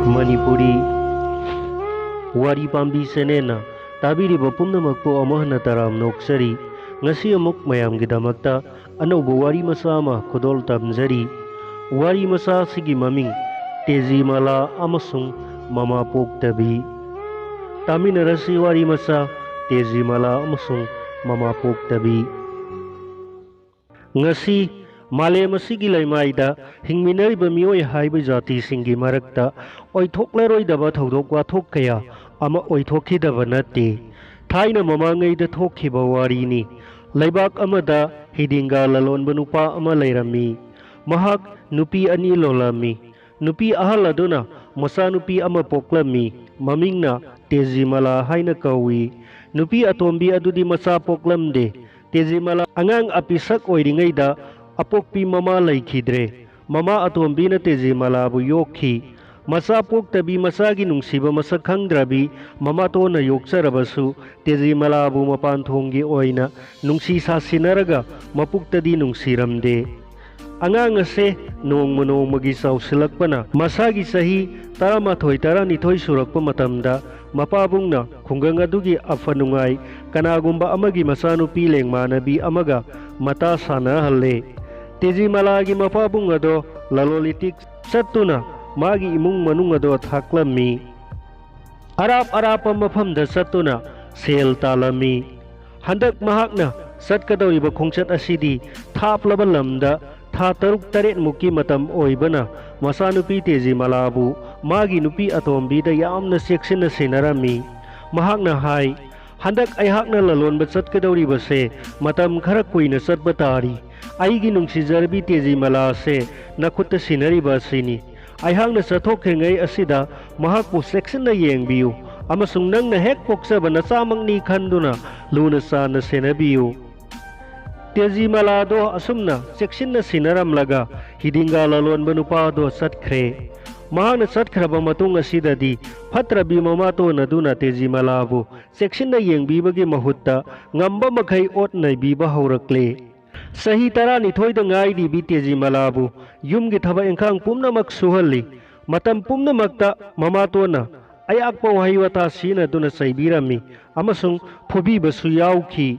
Manipuri Wari Pambi Senena Tabiriba Pumnamakpo Amahana Taram Noksari Ngasi Amuk Mayamgidamakta Anauba Wari Masama Kodol Tamzari Wari Masa Sigi Maming Tezi Mala Amasung Mama Poktabi Taminarasi Wari Masa Tezi Mala Amasung Mama Poktabi Ngasi Malay masigi laymaida hingminariba miyoi haiba jati singi marakta oithoklaroi thodokwa thok kaya ama oithokidaba natte thaina mamangaida thokhiba warini laibak amada hidinga lalonba nupa ama lairami mahak nupi ani lolami nupi ahal aduna masa nupi ama poklami mamingna Tezimala haina kawi nupi atombi adudi masa poklamde Tezimala angang apisak oiringaida Apokpi mama laikhidre mama atombina Tezimalabu yokhi masa poktabi masagi nungsiba masak khangdrabi mama tona yoksarabasu Tezimalabu mapanthongi oina nungsi sasinaraga mapuktadi nungsiramde angang ase nongmagi sausilakpana masagi sahi 13-12 surakpa matamda mapabungna khungang adugi afanungai kanagumba amagi masanupi lengmanabi amaga mata sanahalle Tezimalagi mapabung ado lalolitik satuna magi imung manung ado thaklami arapa mafamda satuna sel talami handak mahakna satkadoriba khongchat asidi thaplaba lamda tha 6-7 muki matam oibana masanupi Tezimalabu magi nupi atombi da yamna seksina senarami mahakna hai handak aihakna lalonba satkadoriba se matam khara kuina satba tari aigi nungsizarbi Tezimala se nakutta sinariba sini aihangna sathokhengai asida mahakpu seksina yengbiu amasung nangna hek poksaba nachamangni khanduna luna sana senabiu Tezimala do asumna seksina sinaramlaga hidinga lalonba nupa do satkre mahakna satkraba matung asidadi phatrabi mamato naduna Tezimalabu seksina yengbibagi mahutta ngamba makhai otnaibiba haurakle Sahi 12 ngai bi Tezimalabu yumgi thaba engkhang pumnamak suhalli matam pumnamakta mamatona ayakpa wahaiwata sina duna saibirami amasung phobibasu yauki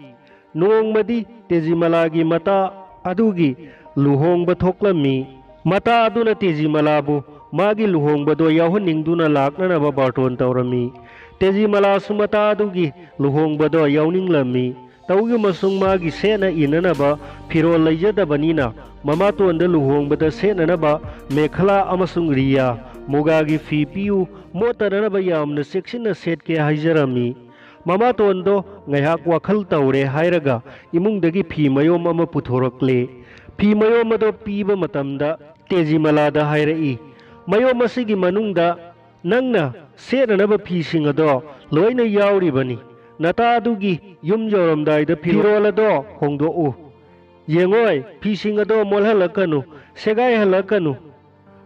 nongmadi Tezimalagi mata adugi luhongba thoklami mata aduna Tezimalabu magi luhongbado yauhanningduna laknanaba barton tawrami Tezimala sumata adugi luhongbado yauninglami taugi masung magi sena inanaba phirol laijadabanina mamatonda luhongbada senanaba mekhala amasung riya mugagi fi piu motaranaba yamna seksina setke haijarami mamatondo ngaihak wakhal tawre hairaga imungdagi phi mayom ama puthorakle phi mayom ado piba matamda Tezimalada hairai mayom asigi manungda nangna senanaba phi singado loina yauribani Nata adugi yum yoramdaida phirolado hongdou yengoi phising ado molhalakanu segai halakanu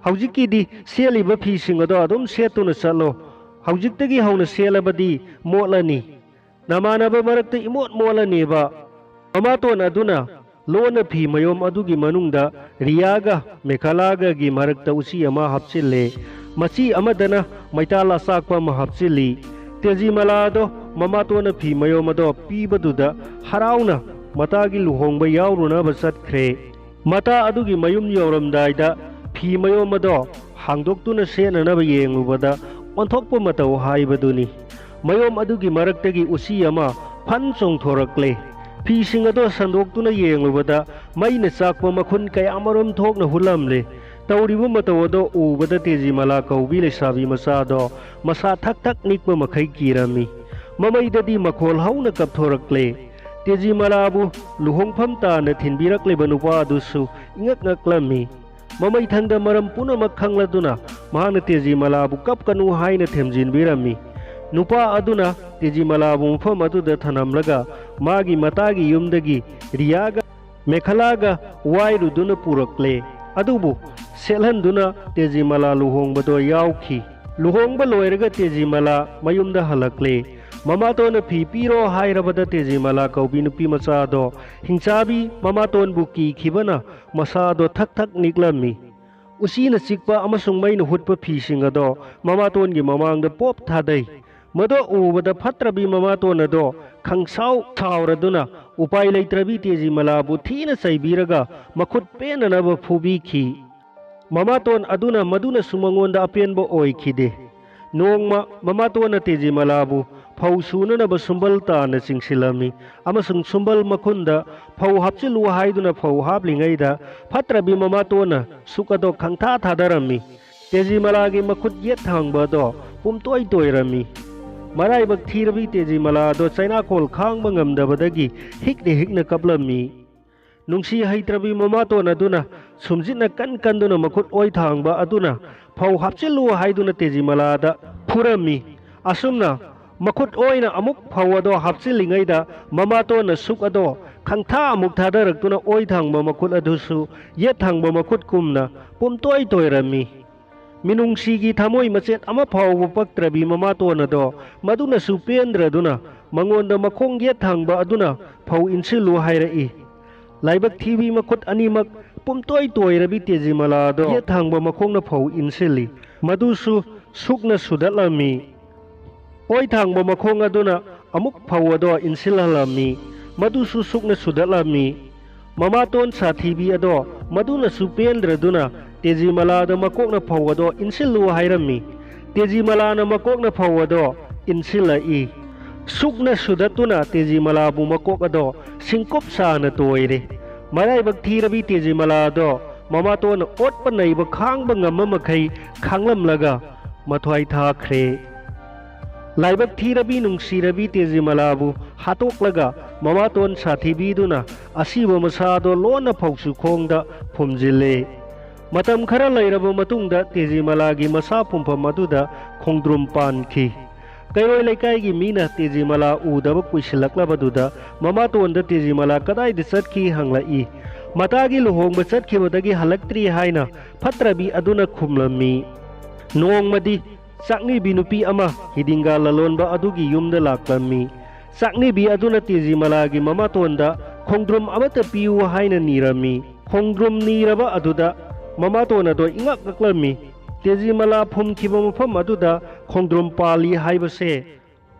haujikidi seliba phising ado adum setuna chalo haujiktagi hauna selabadi motlani namanaba marakta imot molani ba amaton aduna lona phi mayom adugi manungda riyaga mekhalaga gi marakta usi ama hapchille machi amadana maitala sakpa ma hapchili Tezimalado mamatona phi mayomado pibaduda harauna matagi luhongba yauruna basatkre mata adugi mayum yoramdaida phi mayomado hangdoktuna senanaba yenglubada onthokpa matau haibaduni mayom adugi maraktagi usi ama phan chongthorakle phi singado sandoktuna yenglubada maina chakpa makhun kayamarom thokna hulamle Tauribu matawado ubada Tezimala kaubi lesabi masado masa thak nikpa makhai kirami mamaidadi makhol hauna kapthorakle Tezimalabu luhongpham tana thinbirakle banupa adusu ingak-ngaklami mamai thangda maram punamak khangladuna mahana Tezimalabu kapkanu haina themjinbirami nupa aduna Tezimalabu mafam aduda thanamlaga magi matagi yumdagi riyaga mekhalaga wairuduna purakle adubu selhanduna Tezimala luhongbado yauki luhongba loiraga Tezimala mayumda halakle mamatona phi piro hairabada Tezimala kaubi nupi machado hingchabi mamaton buki khibana masado thak niklami ꯎꯆꯤꯅ ꯆꯤꯛꯄ ꯑꯃꯁꯨꯡ ꯃꯩꯅ ꯍꯨꯠꯄ ꯐꯤꯁꯤꯡ ꯑꯗꯣ ꯃꯃꯥꯇꯣꯟꯒꯤ ꯃꯃꯥꯡꯗ ꯄꯣꯞ ꯊꯥꯗꯩ꯫ ꯃꯗꯣ ꯎꯕꯗ ꯐꯠꯇ꯭ꯔꯕꯤ ꯃꯃꯥꯇꯣꯟ ꯑꯗꯣ ꯈꯪꯁꯥꯎ ꯁꯥꯎꯔꯗꯨꯅ ꯎꯄꯥꯏ ꯂꯩꯇ꯭ꯔꯕꯤ ꯇꯦꯖꯤꯃꯂꯥꯕꯨ ꯊꯤꯅ ꯆꯩꯕꯤꯔꯒ ꯃꯈꯨꯠ ꯄꯦꯟꯅꯅꯕ ꯐꯨꯕꯤꯈꯤ꯫ ꯃꯃꯥꯇꯣꯟ ꯑꯗꯨꯅ ꯃꯗꯨꯅꯁꯨ ꯃꯉꯣꯟꯗ ꯑꯄꯦꯟꯕ ꯑꯣꯏꯈꯤꯗꯦ꯫ ꯅꯣꯡꯃ ꯃꯃꯥꯇꯣꯟꯅ ꯇꯦꯖꯤꯃꯂꯥꯕꯨ ꯐꯧ ꯁꯨꯅꯅꯕ ꯁꯨꯝꯕꯜ ꯇꯥꯟꯅ ꯆꯤꯡꯁꯤꯜꯂꯝꯃꯤ ꯑꯃꯁꯨꯡ ꯁꯨꯝꯕꯜ ꯃꯈꯨꯟꯗ ꯐꯧ ꯍꯥꯞꯆꯤꯜꯂꯨ ꯍꯥꯏꯗꯨꯅ ꯐꯧ ꯍꯥꯞꯂꯤꯉꯩꯗ ꯐꯠꯇ꯭ꯔꯕꯤ ꯃꯃꯥꯇꯣꯟꯅ ꯁꯨꯛ ꯑꯗꯣ ꯈꯪꯊꯥ ꯊꯥꯗꯔꯝꯃꯤ꯫ ꯇꯦꯖꯤꯃꯂꯥꯒꯤ ꯃꯈꯨꯠ ꯌꯦꯠ ꯊꯥꯡꯕ ꯑꯗꯣ ꯄꯨꯝꯇꯣꯏ ꯇꯣꯏꯔꯝꯃꯤ꯫ ꯃꯔꯥꯏꯕꯛ ꯊꯤꯔꯕꯤ ꯇꯦꯖꯤꯃꯂꯥ ꯑꯗꯣ ꯆꯩꯅꯥꯀꯣꯜ ꯈꯥꯡꯕ ꯉꯝꯗꯕꯗꯒꯤ ꯍꯤꯛꯅ ꯍꯤꯛꯅ ꯀꯞꯂꯝꯃꯤ꯫ ꯅꯨꯡꯁꯤ ꯍꯩꯇ꯭ꯔꯕꯤ ꯃꯃꯥꯇꯣꯟ ꯑꯗꯨꯅ ꯁꯨꯝꯖꯤꯠꯅ ꯀꯟꯗꯨꯅ ꯃꯈꯨꯠ ꯑꯣꯏ ꯊꯥꯡꯕ ꯑꯗꯨꯅ ꯐꯧ ꯍꯥꯞꯆꯤꯜꯂꯨ ꯍꯥꯏꯗꯨꯅ ꯇꯦꯖꯤꯃꯂꯥꯗ ꯐꯨꯔꯝꯃꯤ꯫ ꯑꯁꯨꯝꯅ ꯃꯈꯨꯠ ꯑꯣꯏꯅ ꯑꯃꯨꯛ ꯐꯧ ꯑꯗꯣ ꯍꯥꯞꯆꯤꯜꯂꯤꯉꯩꯗ ꯃꯃꯥꯇꯣꯟꯅ ꯁꯨꯛ ꯑꯗꯣ ꯈꯪꯊꯥ ꯑꯃꯨꯛ ꯊꯥꯗꯔꯛꯇꯨꯅ ꯑꯣꯏ ꯊꯥꯡꯕ ꯃꯈꯨꯠ ꯑꯗꯨꯁꯨ ꯌꯦꯠ ꯊꯥꯡꯕ ꯃꯈꯨꯠꯀꯨꯝꯅ ꯄꯨꯝꯇꯣꯏ ꯇꯣꯏꯔꯝꯃꯤ꯫ ꯃꯤꯅꯨꯡꯁꯤꯒꯤ ꯊꯃꯣꯏ ꯃꯆꯦꯠ ꯑꯃ ꯐꯥꯎꯕ ꯄꯛꯇ꯭ꯔꯕꯤ ꯃꯃꯥꯇꯣꯟ ꯑꯗꯣ ꯃꯗꯨꯅꯁꯨ ꯄꯦꯟꯗ꯭ꯔꯗꯨꯅ ꯃꯉꯣꯟꯗ ꯃꯈꯣꯡ ꯌꯦꯠ ꯊꯥꯡꯕ ꯑꯗꯨꯅ ꯐꯧ ꯏꯟꯁꯤꯜꯂꯨ ꯍꯥꯏꯔꯛꯏ꯫ ꯂꯥꯏꯕꯛ ꯊꯤꯕꯤ ꯃꯈꯨꯠ ꯑꯅꯤꯃꯛ ꯄꯨꯝꯇꯣꯏ ꯇꯣꯏꯔꯕꯤ ꯇꯦꯖꯤꯃꯂꯥ ꯑꯗꯣ ꯌꯦꯠ ꯊꯥꯡꯕ ꯃꯈꯣꯡꯅ ꯐꯧ ꯏꯟꯁꯤꯜꯂꯤ꯫ ꯃꯗꯨꯁꯨ ꯁꯨꯛꯅ ꯁꯨꯗꯠꯂꯝꯃꯤ꯫ ꯑꯣꯏ ꯊꯥꯡꯕ ꯃꯈꯣꯡ ꯑꯗꯨꯅ ꯑꯃꯨꯛ ꯐꯧ ꯑꯗꯣ ꯏꯟꯁꯤꯜꯍꯜꯂꯝꯃꯤ꯫ ꯃꯗꯨꯁꯨ ꯁꯨꯛꯅ ꯁꯨꯗꯠꯂꯝꯃꯤ꯫ ꯃꯃꯥꯇꯣꯟ ꯁꯥꯊꯤꯕꯤ ꯑꯗꯣ ꯃꯗꯨꯅꯁꯨ ꯄꯦꯟꯗ꯭ꯔꯗꯨꯅ ꯇꯦꯖꯤꯃꯂꯥꯗ ꯃꯀꯣꯛꯅ ꯐꯧ ꯑꯗꯣ ꯏꯟꯁꯤꯜꯂꯨ ꯍꯥꯏꯔꯝꯃꯤ꯫ ꯇꯦꯖꯤꯃꯂꯥꯅ ꯃꯀꯣꯛꯅ ꯐꯧ ꯑꯗꯣ ꯏꯟꯁꯤꯜꯂꯛꯏ꯫ ꯁꯨꯛꯅ ꯁꯨꯗꯠꯇꯨꯅ ꯇꯦꯖꯤꯃꯂꯥꯕꯨ ꯃꯀꯣꯛ ꯑꯗꯣ ꯁꯤꯡꯀꯨꯞ ꯁꯥꯅ ꯇꯣꯏꯔꯦ꯫ ꯃꯔꯥꯏꯕꯛ ꯊꯤꯔꯕꯤ ꯇꯦꯖꯤꯃꯂꯥ ꯑꯗꯣ ꯃꯃꯥꯇꯣꯟꯅ ꯑꯣꯠꯄ ꯅꯩꯕ ꯈꯥꯡꯕ ꯉꯝꯕ ꯃꯈꯩ ꯈꯥꯡꯂꯝꯂꯒ ꯃꯊ꯭ꯋꯥꯏ ꯊꯥꯈ꯭ꯔꯦ꯫ ꯂꯥꯏꯕꯛ ꯊꯤꯔꯕꯤ ꯅꯨꯡꯁꯤꯔꯕꯤ ꯇꯦꯖꯤꯃꯂꯥꯕꯨ ꯍꯥꯠꯇꯣꯛꯂꯒ ꯃꯃꯥꯇꯣꯟ ꯁꯥꯊꯤꯕꯤꯗꯨꯅ ꯑꯁꯤꯕ ꯃꯁꯥꯗꯣ ꯂꯣꯟꯅ ꯐꯧꯁꯨꯈꯣꯡꯗ ꯐꯨꯝꯖꯤꯜꯂꯦ꯫ ꯃꯇꯝ ꯈꯔ ꯂꯩꯔꯕ ꯃꯇꯨꯡꯗ ꯇꯦꯖꯤꯃꯂꯥꯒꯤ ꯃꯁꯥ ꯐꯨꯝꯐꯝ ꯑꯗꯨꯗ ꯈꯣꯡꯗ꯭ꯔꯨꯝ ꯄꯥꯟꯈꯤ꯫ ꯀꯩꯔꯣꯏ ꯂꯩꯀꯥꯏꯒꯤ ꯃꯤꯅ ꯇꯦꯖꯤꯃꯂꯥ ꯎꯗꯕ ꯀꯨꯏꯁꯤꯜꯂꯛꯂꯕꯗꯨꯗ ꯃꯃꯥꯇꯣꯟꯗ ꯇꯦꯖꯤꯃꯂꯥ ꯀꯗꯥꯏꯗ ꯆꯠꯈꯤ ꯍꯪꯂꯛꯏ꯫ ꯃꯇꯥꯒꯤ ꯂꯨꯍꯣꯡꯕ ꯆꯠꯈꯤꯕꯗꯒꯤ ꯍꯜꯂꯛꯇ꯭ꯔꯤ ꯍꯥꯏꯅ ꯐꯠꯇ꯭ꯔꯕꯤ ꯑꯗꯨꯅ ꯈꯨꯝꯂꯝꯃꯤ꯫ ꯅꯣꯡꯃꯗꯤ ꯆꯥꯛꯅꯤꯕꯤ ꯅꯨꯄꯤ ꯑꯃ ꯍꯤꯗꯤꯡꯒꯥ ꯂꯂꯣꯟꯕ ꯑꯗꯨꯒꯤ ꯌꯨꯝꯗ ꯂꯥꯛꯂꯝꯃꯤ꯫ ꯆꯥꯛꯅꯤꯕꯤ ꯑꯗꯨꯅ ꯇꯦꯖꯤꯃꯂꯥꯒꯤ ꯃꯃꯥꯇꯣꯟꯗ ꯈꯣꯡꯗ꯭ꯔꯨꯝ ꯑꯃꯠꯇ ꯄꯤꯌꯨ ꯍꯥꯏꯅ ꯅꯤꯔꯝꯃꯤ꯫ ꯈꯣꯡꯗ꯭ꯔꯨꯝ ꯅꯤꯔꯕ ꯑꯗꯨꯗ ꯃꯃꯥꯇꯣꯟ ꯑꯗꯣ ꯏꯉꯛ ꯉꯛꯂꯝꯃꯤ꯫ ꯇꯦꯖꯤꯃꯂꯥ ꯐꯨꯝꯈꯤꯕ ꯃꯐꯝ ꯑꯗꯨꯗ ꯈꯣꯡꯗ꯭ꯔꯨꯝ ꯄꯥꯜꯂꯤ ꯍꯥꯏꯕꯁꯦ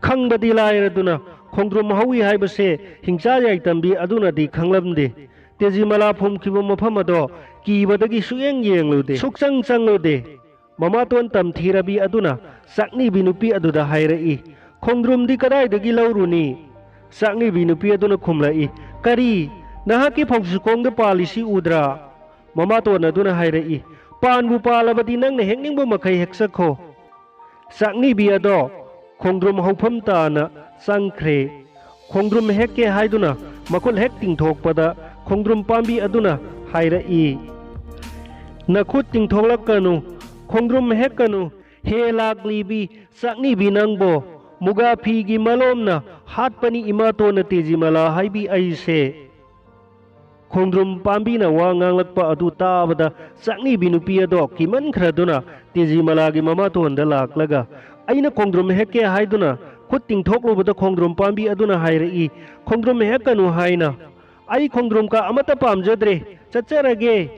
ꯈꯪꯕꯗꯤ ꯂꯥꯏꯔꯗꯨꯅ ꯈꯣꯡꯗ꯭ꯔꯨꯝ ꯍꯧꯏ ꯍꯥꯏꯕꯁꯦ ꯍꯤꯡꯆꯥ ꯌꯥꯏꯇꯝꯕꯤ ꯑꯗꯨꯅꯗꯤ ꯈꯪꯂꯝꯗꯦ꯫ ꯇꯦꯖꯤꯃꯂꯥ ꯐꯨꯝꯈꯤꯕ ꯃꯐꯝ ꯑꯗꯣ ꯀꯤꯕꯗꯒꯤ ꯁꯨꯛꯌꯦꯡ ꯌꯦꯡꯂꯨꯗꯦ, ꯁꯨꯛꯆꯪ ꯆꯪꯂꯨꯗꯦ꯫ ꯃꯃꯥꯇꯣꯟ ꯇꯝꯊꯤꯔꯕꯤ ꯑꯗꯨꯅ ꯆꯥꯛꯅꯤꯕꯤ ꯅꯨꯄꯤ ꯑꯗꯨꯗ ꯍꯥꯏꯔꯛꯏ, ꯈꯣꯡꯗ꯭ꯔꯨꯝꯗꯤ ꯀꯗꯥꯏꯗꯒꯤ ꯂꯧꯔꯨꯅꯤ? ꯆꯥꯛꯅꯤꯕꯤ ꯅꯨꯄꯤ ꯑꯗꯨꯅ ꯈꯨꯝꯂꯛꯏ, ꯀꯔꯤ ꯅꯍꯥꯛꯀꯤ ꯐꯧꯁꯨꯈꯣꯡꯗ ꯄꯥꯜꯂꯤꯁꯤ ꯎꯗ꯭ꯔꯥ? ꯃꯃꯥꯇꯣꯟ ꯑꯗꯨꯅ ꯍꯥꯏꯔꯛꯏ, ꯄꯥꯟꯕꯨ ꯄꯥꯜꯂꯕꯗꯤ ꯅꯪꯅ ꯍꯦꯛꯅꯤꯡꯕ ꯃꯈꯩ ꯍꯦꯛꯆꯈꯣ꯫ ꯆꯥꯛꯅꯤꯕꯤ ꯑꯗꯣ ꯈꯣꯡꯗ꯭ꯔꯨꯝ ꯍꯧꯐꯝ ꯇꯥꯅ ꯆꯪꯈ꯭ꯔꯦ꯫ ꯈꯣꯡꯗ꯭ꯔꯨꯝ ꯍꯦꯛꯀꯦ ꯍꯥꯏꯗꯨꯅ ꯃꯈꯨꯠ ꯍꯦꯛ ꯇꯤꯡꯊꯣꯛꯄꯗ ꯈꯣꯡꯗ꯭ꯔꯨꯝ ꯄꯥꯝꯕꯤ ꯑꯗꯨꯅ ꯍꯥꯏꯔꯛꯏ, ꯅꯈꯨꯠ ꯇꯤꯡꯊꯣꯛꯂꯛꯀꯅꯨ, ꯈꯣꯡꯗ꯭ꯔꯨꯝ ꯍꯦꯛꯀꯅꯨ, ꯍꯦ ꯂꯥꯛꯂꯤꯕꯤ ꯆꯥꯛꯅꯤꯕꯤ ꯅꯪꯕꯣ, ꯃꯨꯒꯥ ꯐꯤꯒꯤ ꯃꯂꯣꯝꯅ ꯍꯥꯠꯄꯅꯤ ꯏꯃꯥꯇꯣꯟꯅ ꯇꯦꯖꯤꯃꯂꯥ ꯍꯥꯏꯕꯤ ꯑꯩꯁꯦ꯫ ꯈꯣꯡꯗ꯭ꯔꯨꯝ ꯄꯥꯝꯕꯤꯅ ꯋꯥ ꯉꯥꯡꯂꯛꯄ ꯑꯗꯨ ꯇꯥꯕꯗ ꯆꯥꯛꯅꯤꯕꯤ ꯅꯨꯄꯤ ꯑꯗꯣ ꯀꯤꯃꯟꯈ꯭ꯔꯗꯨꯅ ꯇꯦꯖꯤꯃꯂꯥꯒꯤ ꯃꯃꯥꯇꯣꯟꯗ ꯂꯥꯛꯂꯒ, ꯑꯩꯅ ꯈꯣꯡꯗ꯭ꯔꯨꯝ ꯍꯦꯛꯀꯦ ꯍꯥꯏꯗꯨꯅ ꯈꯨꯠ ꯇꯤꯡꯊꯣꯛꯂꯨꯕꯗ ꯈꯣꯡꯗ꯭ꯔꯨꯝ ꯄꯥꯝꯕꯤ ꯑꯗꯨꯅ ꯍꯥꯏꯔꯛꯏ, ꯈꯣꯡꯗ꯭ꯔꯨꯝ ꯍꯦꯛꯀꯅꯨ ꯍꯥꯏꯅ꯫ ꯑꯩ ꯈꯣꯡꯗ꯭ꯔꯨꯝ ꯀꯥ ꯑꯃꯠꯇ ꯄꯥꯝꯖꯗ꯭ꯔꯦ, ꯆꯠꯆꯔꯒꯦ꯫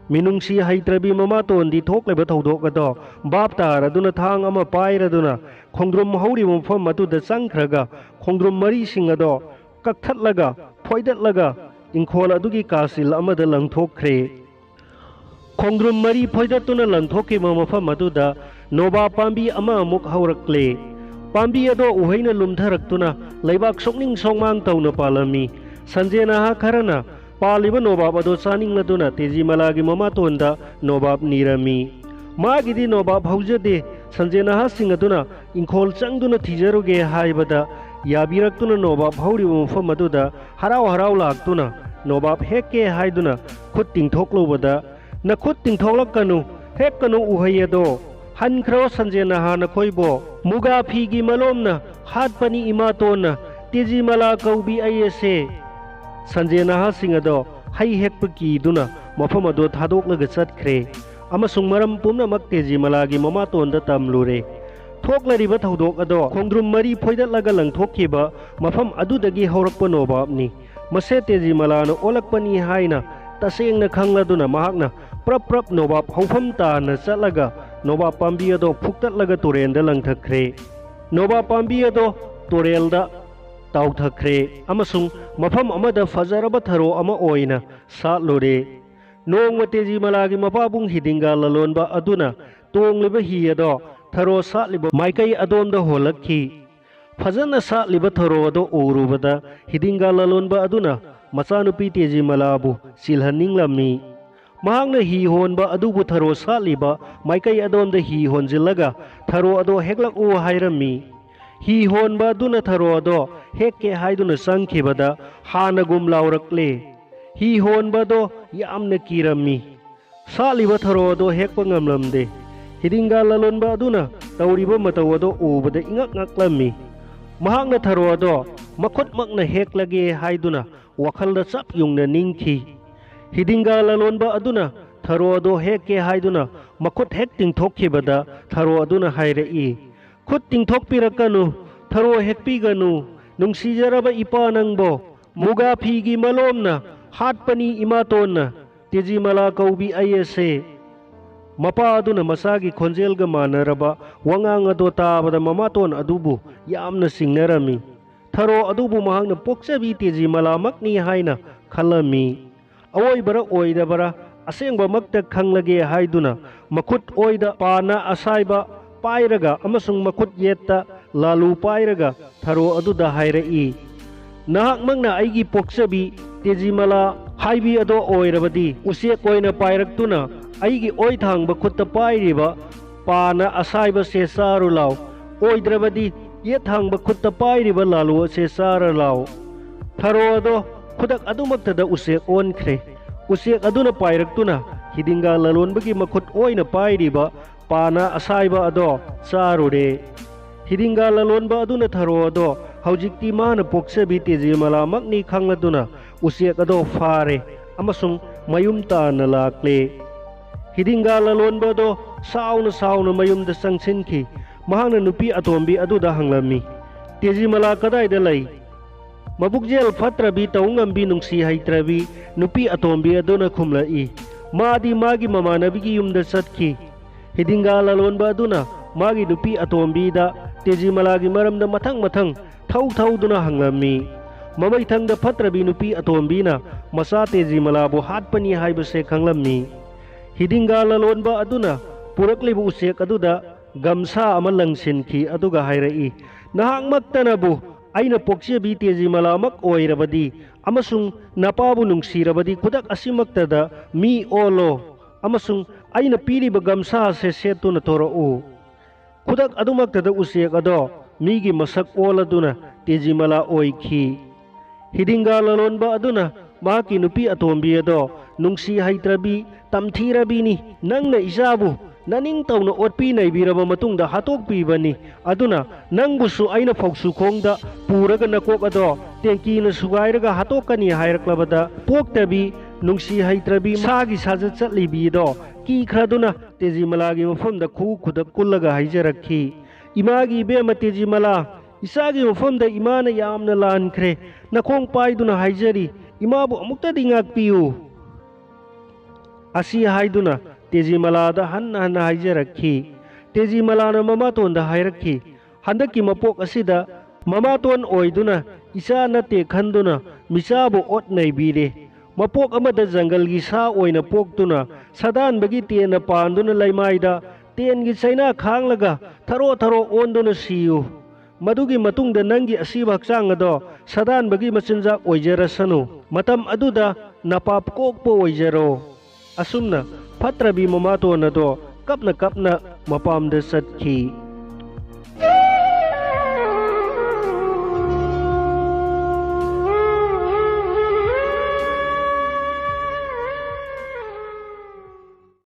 ꯃꯤꯅꯨꯡꯁꯤ ꯍꯩꯇ꯭ꯔꯕꯤ ꯃꯃꯥꯇꯣꯟꯗꯤ ꯊꯣꯛꯂꯤꯕ ꯊꯧꯗꯣꯛ ꯑꯗꯣ ꯚꯥꯞ ꯇꯥꯔꯗꯨꯅ ꯊꯥꯡ ꯑꯃ ꯄꯥꯏꯔꯗꯨꯅ ꯈꯣꯡꯗ꯭ꯔꯨꯝ ꯍꯧꯔꯤꯕ ꯃꯐꯝ ꯑꯗꯨꯗ ꯆꯪꯈ꯭ꯔꯒ ꯈꯣꯡꯗ꯭ꯔꯨꯝ ꯃꯔꯤꯁꯤꯡ ꯑꯗꯣ ꯀꯛꯊꯠꯂꯒ ꯐꯣꯏꯗꯠꯂꯒ ꯏꯪꯈꯣꯜ ꯑꯗꯨꯒꯤ ꯀꯥꯆꯤꯜ ꯑꯃꯗ ꯂꯪꯊꯣꯛꯈ꯭ꯔꯦ꯫ ꯈꯣꯡꯗ꯭ꯔꯨꯝ ꯃꯔꯤ ꯐꯣꯏꯗꯠꯇꯨꯅ ꯂꯪꯊꯣꯛꯈꯤꯕ ꯃꯐꯝ ꯑꯗꯨꯗ ꯅꯣꯕꯥꯞ ꯄꯥꯝꯕꯤ ꯑꯃꯃꯨꯛ ꯍꯧꯔꯛꯂꯦ꯫ ꯄꯥꯝꯕꯤ ꯑꯗꯣ ꯎꯍꯩꯅ ꯂꯨꯝꯊꯔꯛꯇꯨꯅ ꯂꯩꯕꯥꯛ ꯁꯣꯛꯅꯤꯡ ꯁꯣꯛꯃꯥꯡ ꯇꯧꯅ ꯄꯥꯜꯂꯝꯃꯤ꯫ ꯁꯟꯖꯦ ꯅꯍꯥ ꯈꯔꯅ ꯄꯥꯜꯂꯤꯕ ꯅꯣꯕꯥꯞ ꯑꯗꯣ ꯆꯥꯅꯤꯡꯂꯗꯨꯅ ꯇꯦꯖꯤꯃꯂꯥꯒꯤ ꯃꯃꯥꯇꯣꯟꯗ ꯅꯣꯕꯥꯞ ꯅꯤꯔꯝꯃꯤ꯫ ꯃꯥꯒꯤꯗꯤ ꯅꯣꯕꯥꯞ ꯍꯧꯖꯗꯦ꯫ ꯁꯟꯖꯦ ꯅꯍꯥꯁꯤꯡ ꯑꯗꯨꯅ ꯏꯪꯈꯣꯜ ꯆꯪꯗꯨꯅ ꯊꯤꯖꯔꯨꯒꯦ ꯍꯥꯏꯕꯗ ꯌꯥꯕꯤꯔꯛꯇꯨꯅ ꯅꯣꯕꯥꯞ ꯍꯧꯔꯤꯕ ꯃꯐꯝ ꯑꯗꯨꯗ ꯍꯔꯥꯎ ꯍꯔꯥꯎ ꯂꯥꯛꯇꯨꯅ ꯅꯣꯕꯥꯞ ꯍꯦꯛꯀꯦ ꯍꯥꯏꯗꯨꯅ ꯈꯨꯠ ꯇꯤꯡꯊꯣꯛꯂꯨꯕꯗ, ꯅꯈꯨꯠ ꯇꯤꯡꯊꯣꯛꯂꯛꯀꯅꯨ, ꯍꯦꯛꯀꯅꯨ ꯎꯍꯩ ꯑꯗꯣ, ꯍꯟꯈ꯭ꯔꯣ ꯁꯟꯖꯦ ꯅꯍꯥ ꯅꯈꯣꯏꯕꯣ, ꯃꯨꯒꯥ ꯐꯤꯒꯤ ꯃꯂꯣꯝꯅ ꯍꯥꯠꯄꯅꯤ ꯏꯃꯥꯇꯣꯟꯅ ꯇꯦꯖꯤꯃꯂꯥ ꯀꯧꯕꯤ ꯑꯩ ꯑꯁꯦ꯫ ꯁꯟꯖꯦ ꯅꯍꯥꯁꯤꯡ ꯑꯗꯣ ꯍꯩ ꯍꯦꯛꯄ ꯀꯤꯗꯨꯅ ꯃꯐꯝ ꯑꯗꯣ ꯊꯥꯗꯣꯛꯂꯒ ꯆꯠꯈ꯭ꯔꯦ ꯑꯃꯁꯨꯡ ꯃꯔꯝ ꯄꯨꯝꯅꯃꯛ ꯇꯦꯖꯤꯃꯂꯥꯒꯤ ꯃꯃꯥꯇꯣꯟꯗ ꯇꯝꯂꯨꯔꯦ꯫ ꯊꯣꯛꯂꯤꯕ ꯊꯧꯗꯣꯛ ꯑꯗꯣ ꯈꯣꯡꯗ꯭ꯔꯨꯝ ꯃꯔꯤ ꯐꯣꯏꯗꯠꯂꯒ ꯂꯪꯊꯣꯛꯈꯤꯕ ꯃꯐꯝ ꯑꯗꯨꯗꯒꯤ ꯍꯧꯔꯛꯄ ꯅꯣꯕꯥꯞꯅꯤ꯫ ꯃꯁꯦ ꯇꯦꯖꯤꯃꯂꯥꯅ ꯑꯣꯜꯂꯛꯄꯅꯤ ꯍꯥꯏꯅ ꯇꯁꯦꯡꯅ ꯈꯪꯂꯗꯨꯅ ꯃꯍꯥꯛꯅ प्रप प्रप नोबाब हौफम ताना चलगा नोबाब पांबी अदो फुक्तलगा तुरेंदा लंगथख्रे नोबाब पांबी अदो तुरेलदा ताउथख्रे अमसुंग मफम अमदा फजरबा थरो अमा ओइना सातलोरे नोंग तेजी मलागी मपाबुंग हिदिंगा ललोनबा अदुना तोंगलिबा ही अदो थरो सातलिबा माइकई अदोमदा होलक्खी फजन सातलिबा थरो अदो उरुबदा हिदिंगा ललोनबा अदुना मचानुपी तेजी मलाबु सिलहनिंगलमी महांगना ही होनबा अदुबु थरो सातलिबा माइकई अदोमदा ही होनजिलगा थरो अदो हेक्लकु हाइरमी ही होनबा अदुना थरो अदो हेक्के हाइदुना संखिबदा हानगुम लाउरक्ले ही होनबदो यामना कीरमी सालिबा थरो अदो हेक्पा ngamlamde हिदिंगा ललोनबा अदुना तौरिबा मतौ अदो उबदा इंगक ngaklammi महांगना थरो अदो मखुटमकना हेक्लगे हाइदुना वखलदा चप युंगना निंखी हिदिंगा ललोनबा अदुना थरो अदो हेक्के हाइदुना मखुट हेक तिंथोखिबदा थरो अदुना हाइरई खुद तिंथोकपिरकनु थरो हेक्पिगनु नुंसीजरबा इपा नंगबो मुगा फीगी मलोमना हाटपनी इमातोना तेजी मला कौबी अयसे मपा अदुना मसागी खोंजेलगा मानरबा वंगांग अदो ताबदा ममातोन अदुबु यामना सिंगनरमी थरो अदुबु महांगना पोक्चबी तेजी मला मकनी हाइना खलमी अवोइबरा ओइदबरा असेंगबा मक्ता खंगलगे हाइदुना मखुट ओइदा पाना असाइबा पाइरगा अमसुंग मखुट येत्ता लालू पाइरगा थरो अदुदा हाइरई नहाक मंगना आइगी पोक्चबी तेजी मला हाइबी अदो ओइरबदी उसे कोइना पाइरक्तुना आइगी ओइ थांगबा खुत्ता पाइरिबा पाना असाइबा से सारु लाव ओइद्रबदी ये थांगबा खुत्ता पाइरिबा लालू से सार लाव थरो अदो खुदक अदुमक्तदा उसे ओनख्रे उसे अदुना पाइरक्तुना हिदिंगा ललोनबगी मखुट ओइना पाइरिबा पाना असाइबा अदो सारुरे हिदिंगा ललोनबा अदुना थरो अदो हौजिक्ति माना पोक्चबी तेजी मला मकनी खंगलदुना उसेक अदो फारे अमसुंग मयुम ताना लाक्ले हिदिंगा ललोनबा अदो साउना साउना मयुमदा संगसिनखी महांगना नुपी अतोंबी अदुदा हंगलमी तेजी मला कदाइदा लई मबुकजेल फत्रबी तौंगंबी नुंसी हैत्रबी नुपी अतोंबी अदुना खुमलई मादी मागी ममानबीगी युमदा चतखी हिदिंगा ललोनबा अदुना मागी नुपी अतोंबीदा तेजी मलागी मरमदा मथंग मथंग थौ थौदुना हंगलमी ममैथंगदा फत्रबी नुपी अतोंबीना मसा तेजी मलाबु हाटपनी हाइबसे खंगलमी हिदिंगा ललोनबा अदुना पुरकलिबु उसेक अदुदा गमसा अमा लंगसिनखी अदुगा हाइरई नहांगमक्तनबु आइना पोक्चबी तेजी मलामक ओइरबदी अमसुंग नपाबु नुंसीरबदी खुदक असिमक्तदा मी ओलो अमसुंग आइना पीरिबा गमसा से सेतुना तोरउ खुदक अदुमक्तदा उसेक अदो मीगी मसक ओलदुना तेजी मला ओइखी हिदिंगा ललोनबा अदुना माकी नुपी अतोंबी अदो नुंसी हैत्रबी तमथीरबीनी नंगना इजाबु ननिंग तौना ओटपी नैबीरबा मतुंगदा हातोकपीबनी अदुना नंगबुसु आइना फौसु खोंगदा पुरगा नकोक अदो टेंकीना सुगाइरगा हातोकनी हाइरक्लबदा पोक्तबी नुंसी हैत्रबी सागी साजत चतलिबीदो की खरदुना तेजी मलागी मफमदा खु खुदा कुल्लगा हाइजरखी इमागी बेमा तेजी मला इसागी मफमदा इमाना यामना लानख्रे नखोंग पाइदुना हाइजरी इमाबु अमुक्तदी ngakpiu असी हाइदुना तेजी मलादा हन्ना हन्ना हाइजरखी तेजी मलाना ममातोंदा हाइरखी हंदकी मपोक असिदा ममातोन ओइदुना इसा नते खंदुना मिसाबु ओट नैबीरे मपोक अमदा जंगलगी सा ओइना पोक्तुना सदानबगी तेना पांदुना लैमाइदा तेनगी चैना खांगलगा थरो थरो ओंदुना सियु मदुगी मतुंगदा नंगी असीबा हक्चांग अदो सदानबगी मचिनजाक ओइजरसनु मतम अदुदा नपाप कोकपो ओइजरो असुमना फत्रबी ममातोन अदो कपना कपना मपामदा चतखी।